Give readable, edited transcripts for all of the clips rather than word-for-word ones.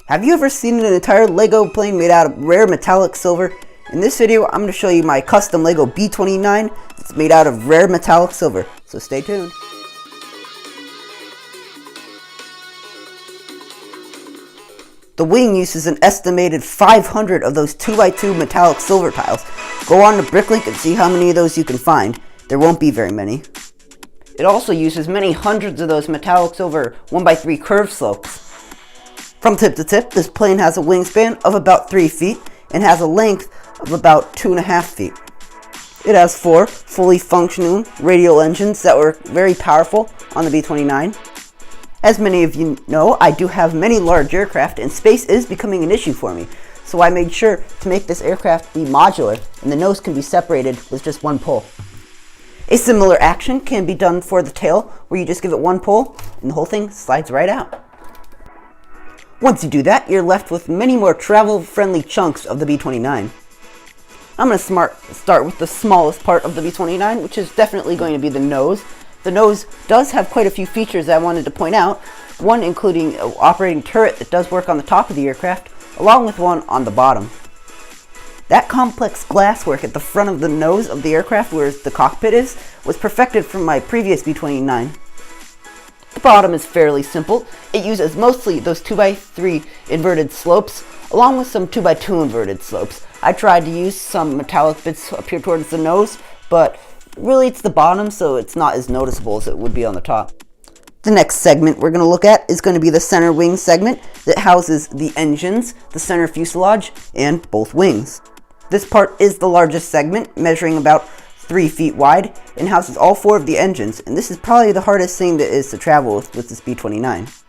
Have you ever seen an entire Lego plane made out of rare metallic silver? In this video, I'm going to show you my custom Lego b-29 that's made out of rare metallic silver, so stay tuned. The wing uses an estimated 500 of those 2x2 metallic silver tiles. Go on to Bricklink and see how many of those you can find. There won't be very many. It also uses many hundreds of those metallic silver 1x3 curved slopes. From tip to tip, this plane has a wingspan of about 3 feet and has a length of about 2.5 feet. It has 4 fully functioning radial engines that were very powerful on the b-29. As many of you know, I do have many large aircraft and space is becoming an issue for me. So I made sure to make this aircraft be modular and the nose can be separated with just one pull. A similar action can be done for the tail where you just give it one pull and the whole thing slides right out. Once you do that, you're left with many more travel-friendly chunks of the b-29. I'm going to start with the smallest part of the b-29, which is definitely going to be the nose. The nose does have quite a few features that I wanted to point out, one including an operating turret that does work on the top of the aircraft, along with one on the bottom. That complex glasswork at the front of the nose of the aircraft, where the cockpit is, was perfected from my previous b-29. The bottom is fairly simple. It uses mostly those 2x3 inverted slopes, along with some 2x2 inverted slopes. I tried to use some metallic bits up here towards the nose, but really it's the bottom, so it's not as noticeable as it would be on the top. The next segment we're going to look at is going to be the center wing segment that houses the engines, the center fuselage, and both wings. This part is the largest segment, measuring about 3 feet wide, and houses all 4 of the engines, and this is probably the hardest thing that is to travel with this b-29.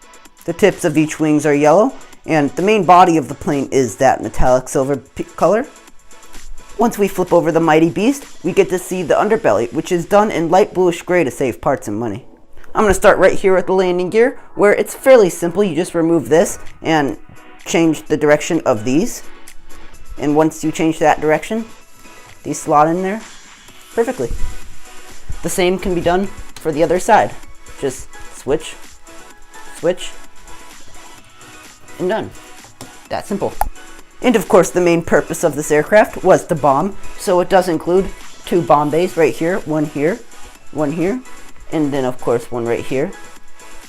The tips of each wings are yellow, and the main body of the plane is that metallic silver color. Once we flip over the mighty beast, we get to see the underbelly, which is done in light bluish gray to save parts and money. I'm going to start right here at the landing gear, where it's fairly simple. You just remove this and change the direction of these. And once you change that direction, these slot in there perfectly. The same can be done for the other side. Just switch, switch, and done. That simple. And of course the main purpose of this aircraft was to bomb, so it does include 2 bomb bays right here, one here, and then of course one right here,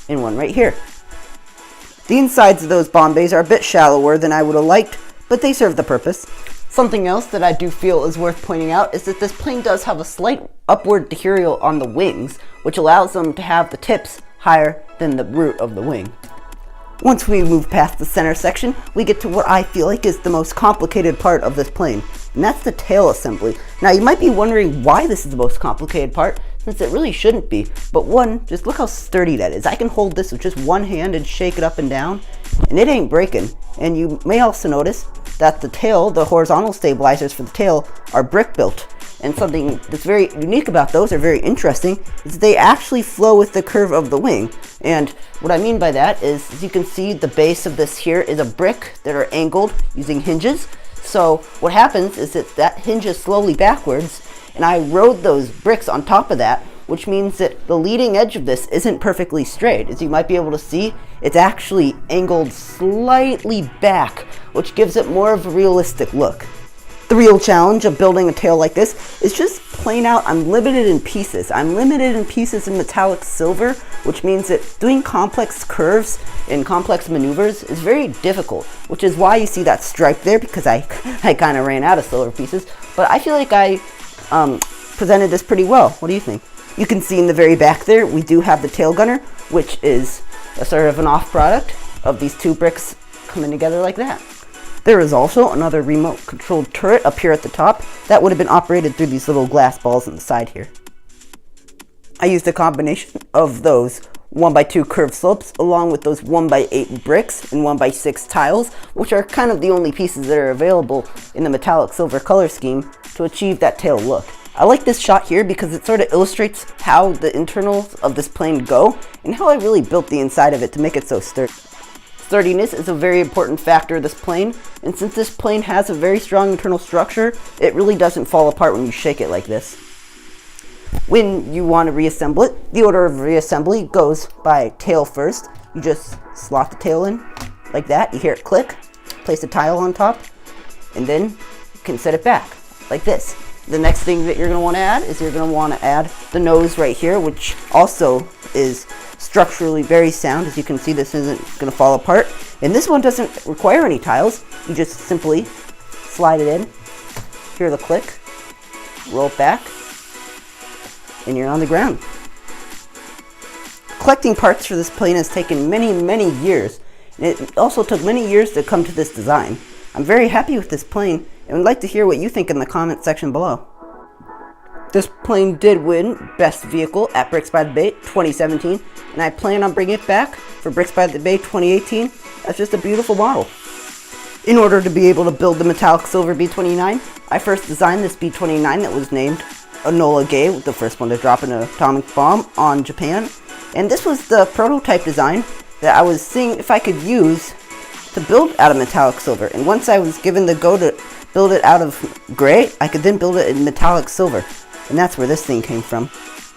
and one right here. The insides of those bomb bays are a bit shallower than I would have liked, but they serve the purpose. Something else that I do feel is worth pointing out is that this plane does have a slight upward decural on the wings, which allows them to have the tips higher than the root of the wing. Once we move past the center section, we get to what I feel like is the most complicated part of this plane, and that's the tail assembly. Now you might be wondering why this is the most complicated part, since it really shouldn't be, but one, just look how sturdy that is. I can hold this with just one hand and shake it up and down, and it ain't breaking. And you may also notice that the tail, the horizontal stabilizers for the tail, are brick built. And something that's very unique about those, are very interesting, is they actually flow with the curve of the wing. And what I mean by that is, as you can see, the base of this here is a brick that are angled using hinges. So what happens is that hinges slowly backwards, and I rode those bricks on top of that, which means that the leading edge of this isn't perfectly straight. As you might be able to see, it's actually angled slightly back, which gives it more of a realistic look. The real challenge of building a tail like this is just plain out, I'm limited in pieces. I'm limited in pieces in metallic silver, which means that doing complex curves and complex maneuvers is very difficult, which is why you see that stripe there, because I kind of ran out of silver pieces. But I feel like I presented this pretty well. What do you think? You can see in the very back there, we do have the tail gunner, which is a sort of an off product of these 2 bricks coming together like that. There is also another remote controlled turret up here at the top that would have been operated through these little glass balls on the side here. I used a combination of those 1x2 curved slopes along with those 1x8 bricks and 1x6 tiles, which are kind of the only pieces that are available in the metallic silver color scheme to achieve that tail look. I like this shot here because it sort of illustrates how the internals of this plane go and how I really built the inside of it to make it so sturdy. Sturdiness is a very important factor of this plane, and since this plane has a very strong internal structure, it really doesn't fall apart when you shake it like this. When you want to reassemble it, the order of reassembly goes by tail first. You just slot the tail in, like that. You hear it click, place a tile on top, and then you can set it back like this. The next thing that you're going to want to add is you're going to want to add the nose right here, which also is structurally very sound. As you can see, this isn't going to fall apart. And this one doesn't require any tiles. You just simply slide it in, hear the click, roll it back, and you're on the ground. Collecting parts for this plane has taken many, many years, and it also took many years to come to this design. I'm very happy with this plane, and would like to hear what you think in the comment section below. This plane did win Best Vehicle at Bricks by the Bay 2017, and I plan on bringing it back for Bricks by the Bay 2018 as just a beautiful model. In order to be able to build the metallic silver B-29, I first designed this B-29 that was named Enola Gay, the first one to drop an atomic bomb on Japan. And this was the prototype design that I was seeing if I could use to build out of metallic silver. And once I was given the go to build it out of gray, I could then build it in metallic silver. And that's where this thing came from.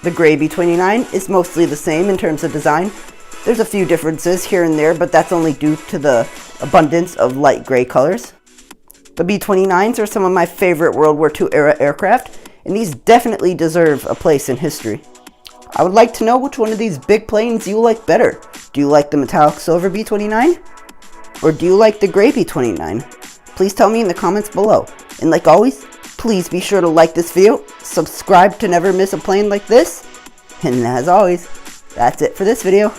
The gray B-29 is mostly the same in terms of design. There's a few differences here and there, but that's only due to the abundance of light gray colors. The B-29s are some of my favorite World War II era aircraft, and these definitely deserve a place in history. I would like to know which one of these big planes you like better. Do you like the metallic silver B-29? Or do you like the gray B-29? Please tell me in the comments below. And like always, please be sure to like this video, subscribe to never miss a plane like this, and as always, that's it for this video.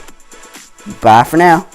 Bye for now.